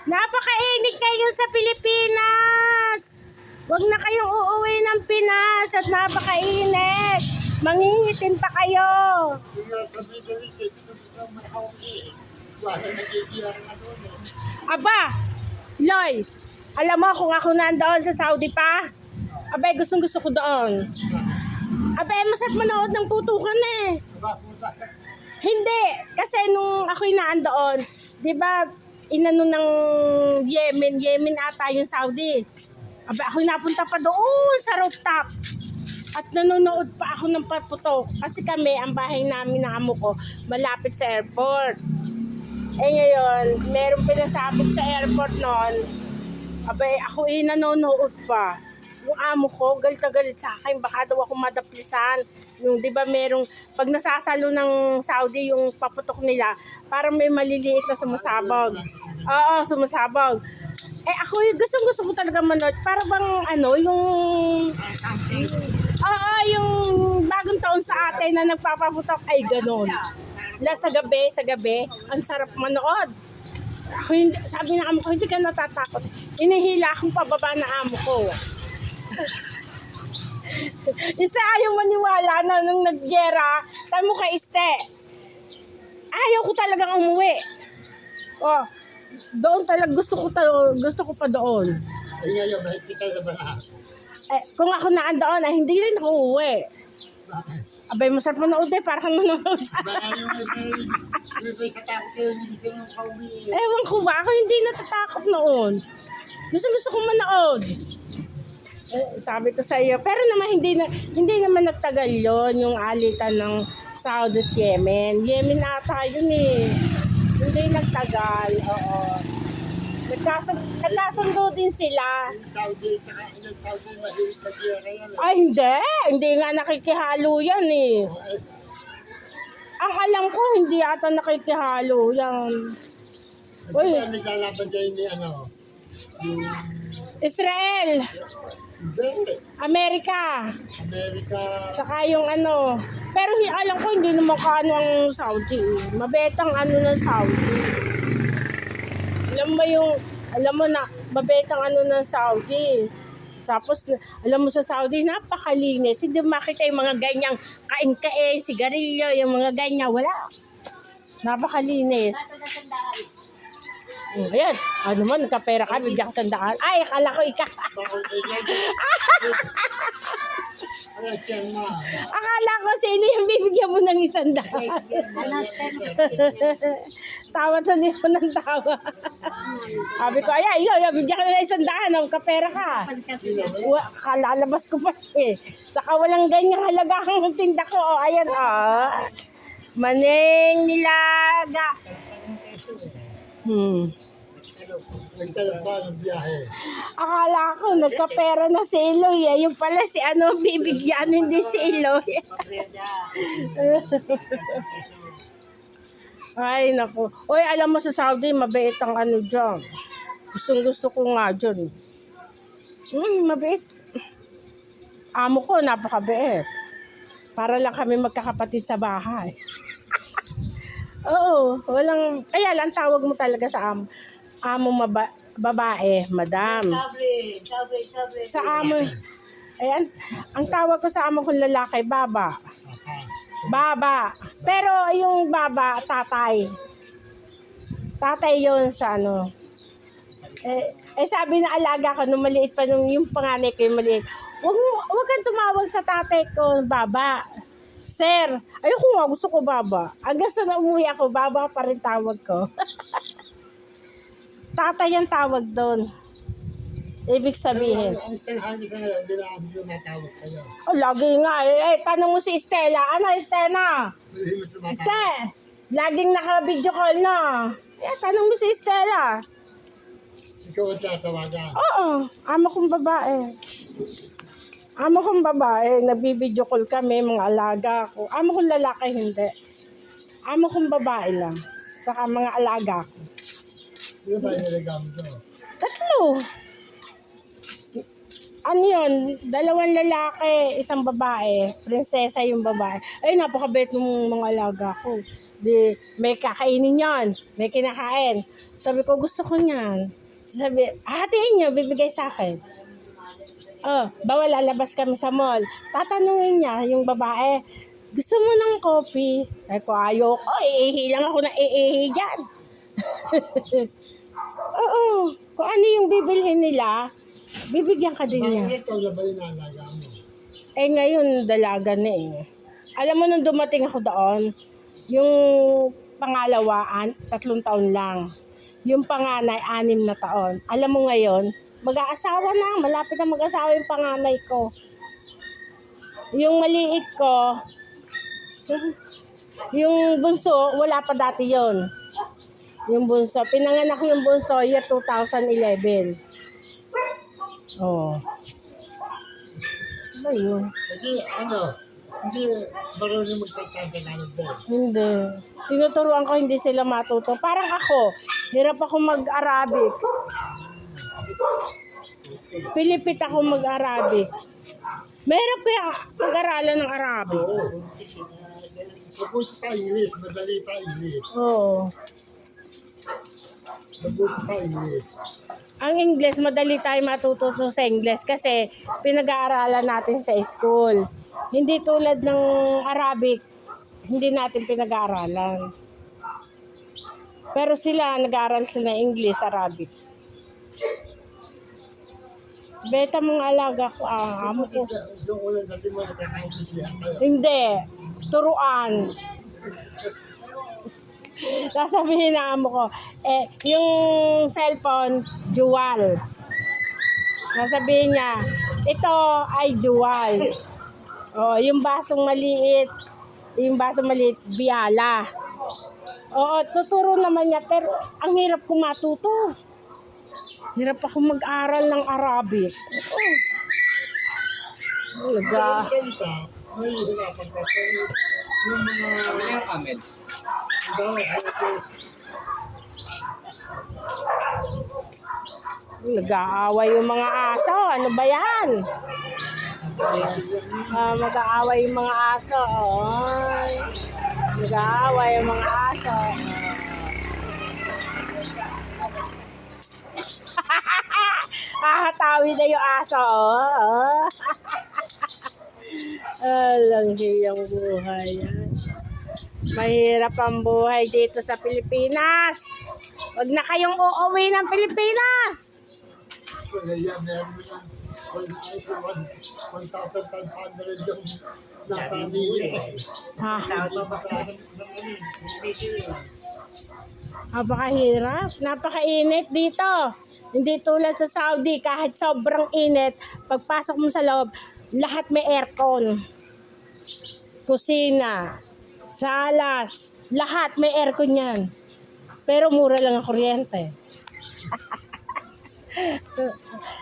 Napakainit ngayon sa Pilipinas. Huwag na kayong uuwi ng Pinas at napakainit. Mangingitim pa kayo. Aba, Loy, alam mo kung ako nandoon sa Saudi pa? Abay, gustong gusto ko doon. Abay, masarap manood ng putukan eh. Hindi, kasi nung ako'y naandoon, di ba, inano ng Yemen ata yung Saudi. Abay, ako'y napunta pa doon sa rooftop. At nanonood pa ako ng paputok. Kasi kami, ang bahay namin ng amo ko, malapit sa airport. Eh ngayon, merong pinasabog sa airport noon. Abay, ako'y nanonood pa. Yung amo ko, galit na galit sa akin, baka daw ako madaplisan. Yung, di ba, merong, pag nasasalo ng Saudi yung paputok nila, parang may maliliit na sumasabog. Oo, sumasabog. Eh, ako yung gusto ko talaga manood. Para bang, ano, yung bagong taon sa atin na nagpapaputok, ay ganon. Sa gabi, ang sarap manood. Ako hindi, sabi ng amo ko, hindi ka natatakot. Inihila akong pababa na amo ko. Isa ayaw maniwala na nung nagyera, tayo mo kay Este. Ayaw ko talagang umuwi. Oh, doon talaga gusto ko pa doon. Eh ngayon, mahigpit na ba na? Eh, kung ako naandoon, hindi rin ako uuwi. Abay, masarap manood eh, parang manonood sa... Baka yung may sa takot kayo, hindi sila nung kauwi. Ewan ko ba, ako hindi natatakot noon. Gusto ko manood. Sabi ko sa iyo, pero naman hindi naman nagtagal yon yung alitan ng Saudi at Yemen. Yemen ata yun eh. Hindi nagtagal, oo. Nagkasundo din sila. Saudi, mahilig mag-iyara yan. Ay hindi nga nakikihalo yan eh. Ang alam ko, hindi ata nakikihalo yan. Uy, Naglalaban kayo ni ano? Israel, Hindi. Amerika. Saka yung ano. Pero alam ko hindi naman kaano ang Saudi. Mabetang ano ng Saudi. Alam mo na, mabetang ano ng Saudi. Tapos, alam mo sa Saudi, napakalinis. Hindi makita yung mga ganyang kain-kain, sigarilyo, yung mga ganyan. Wala. Napakalinis. Ayan, ano mo, nagkapera ka, bigyan ka sandaan. Ay, akala ko ikaw. Akala ko sino yung bibigyan mo ng 100. Tawa to niyo ng tawa. Sabi ko, ayan, bigyan ka na ng 100, kapera ka. Kalalabas ko pa eh. Saka walang ganyang halaga ang tinda ko. O, ayan, Maneng nilaga. Nagtalabang ang biyahe. Akala ko, nagkapera na si Eloy eh. Yung pala si ano, bibigyan, hindi si Eloy. Ay, naku. Uy, alam mo sa Saudi, mabait ang ano dyan. Gusto ko nga dyan. Mabait. Amo ko, napakabait. Para lang kami magkakapatid sa bahay. Oo, kaya lang tawag mo talaga sa amo babae, madam. Sa amo, ayan, ang tawag ko sa amo kong lalaki, baba. Baba. Pero yung baba, tatay. Tatay yun sa ano. Sabi na alaga ko, nung maliit pa, yung panganay ko yung maliit, huwag kang tumawag sa tatay ko, baba. Sir, ayoko nga, gusto ko baba. Hanggang sa na umuwi ako, baba pa rin tawag ko. Tatay ang tawag doon. Ibig sabihin. Ang sanghali ka ngayon, hindi yung matawag kayo. Lagi nga. Tanong mo si Estela. Ano, Estela? Hindi mo sumatawag. Este, laging naka-video call na. Tanong mo si Estela. Ikaw ang tatawagan. Oo, amo kong babae. Nabibideo call kami, mga alaga ko. Amo kong lalaki, hindi. Amo kong babae lang. Saka mga alaga ko. Ano ba yung nilagam ko? 3. Ano yun? 2 lalaki, 1 babae. Prinsesa yung babae. Ay, napakabait ng mga alaga ko. Di, may kakainin yon, may kinakain. Sabi ko, gusto ko niyan. Sabi, hatiin niyo, bibigay sa akin. Oh, bawal lalabas kami sa mall. Tatanungin niya, yung babae, gusto mo ng coffee? Ay ko, ayoko. Iihi lang ako na iihi dyan. Oo, kung ano yung bibilhin nila, bibigyan ka din niya. Bakit ikaw na ba yung nalaga mo? Eh ngayon, dalaga na eh. Alam mo, nung dumating ako doon, yung pangalawaan, 3 taon lang. Yung panganay, 6 na taon. Alam mo ngayon, mag-aasawa na. Malapit na mag-asawa yung panganay ko. Yung maliit ko, yung bunso, wala pa dati yon. Yung bunso, pinanganak yung bunso, year 2011. Oh. Ano yun? Hindi, hindi marunong magkakatagalog din. Hindi. Tinuturuan ko, hindi sila matuto. Parang ako, hirap ako mag-Arabic. Pilipit ako mag-Arabic. Mahirap kaya mag-aralan ng Arabic. Oo. Mabuti pa English, madali pa English. Oo. Mabuti pa English. Ang English, madali tayo matututo sa English kasi pinag-aaralan natin sa school. Hindi tulad ng Arabic, hindi natin pinag-aaralan. Pero sila, nag-aaral sila ng English, Arabic. Beta mong alaga ko, amo ko. Yung ulan kasi mo nakakaintindihan kayo. Hindi, turuan. Sasabihin na amo ko, yung cellphone, dual. Sasabihin niya, ito ay dual. Oh, yung basong maliit, biyala. Oo, tuturo naman niya, pero ang hirap ko matuto. Hirap ako mag-aral ng Arabic. Pero salita, may hirapan pa. Pero yung mga... Amen. Daw, Nag-aaway yung mga aso. Ano ba yan? Mag-aaway yung mga aso. Oy. Nag-aaway yung mga aso. Hahatawi na yung aso. Oh. Alang hiyang buhay yan. Mahirap ang buhay dito sa Pilipinas. Huwag na kayong uuwi ng Pilipinas. wala yan, meron yan. 1,500 yung nasa niya. Ha? Napakahirap. Napakainit dito. Hindi tulad sa Saudi, kahit sobrang init, pagpasok mo sa loob, lahat may aircon. Kusina, salas, lahat may aircon yan. Pero mura lang ang kuryente.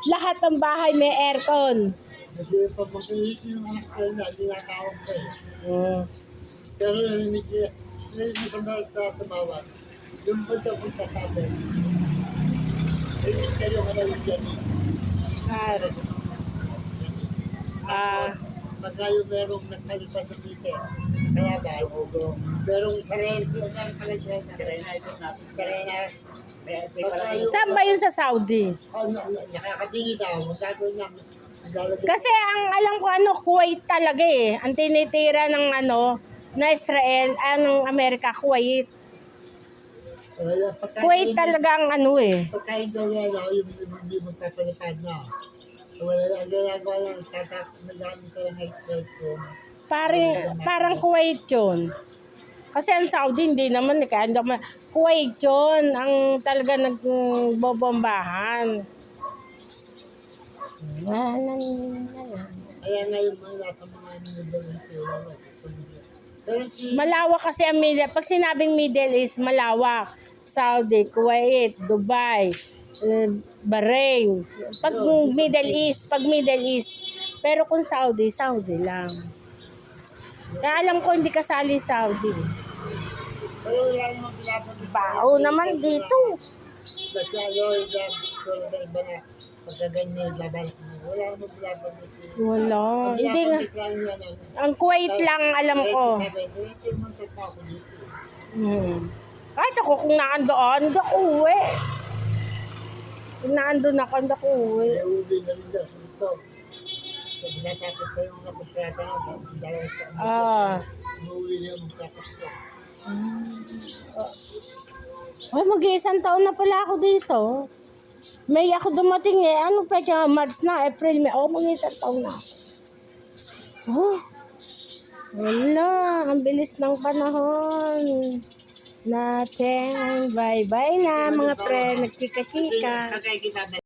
Lahat ng bahay may aircon. Kasi pag mag-iisip yung anak ko na, dinatawag ko eh. Mm. Pero narinig ko na sa tumawag. Yung punta kong sasabi, hindi kayo maraming dyan. Pagka yung merong nagkalipas sa pise, kaya ba, merong sarili na nagkalipas na sarili. Saan ba yun sa Saudi? Nakakabili daw, magagawin namin. Kasi ang alam ko Kuwait talaga eh. Ang tinitira ng na Israel, ng Amerika, Kuwait. Kuwait talaga ang Pagkain daw yan, yung hindi magpapalipad na. Wala ang ginagawa lang, nag-ano sa head ko. Parang Kuwait yun. Kasi ang Saudi hindi naman kaya Kuwait yun ang talaga nagbobombahan. Kaya ngayon mga nasa mga Middle East, pero malawak kasi ang Middle East. Pag sinabing Middle East, malawak. Saudi, Kuwait, Dubai, Bahrain. Pag Middle East. Pero kung Saudi, Saudi lang. Kaya alam ko hindi kasali Saudi. pero wala namang pinapagod. Bao naman dito. Kasi yung tulad ng iba na pagkaganyan, laban. Wala namang pinapagod. Wala. Hindi nga. Ang Kuwait lang alam ko. Sabi, diretso mo sa ako dito. Kahit ako kung naandoon, hindi ako uwi. Kung naandun ako, hindi ako uwi. May uwi na rin daw dito. Pag natapos ko yung kontrata na, dalawang taon. Umuwi na yung tapos ko. Ay, mag-iisang taon na pala ako dito. May ako dumating eh. Ano pa siya? March na, April, May. Mag-iisang taon na. Wala. Ang bilis ng panahon natin. Bye-bye na mga pre. Nagchika-chika.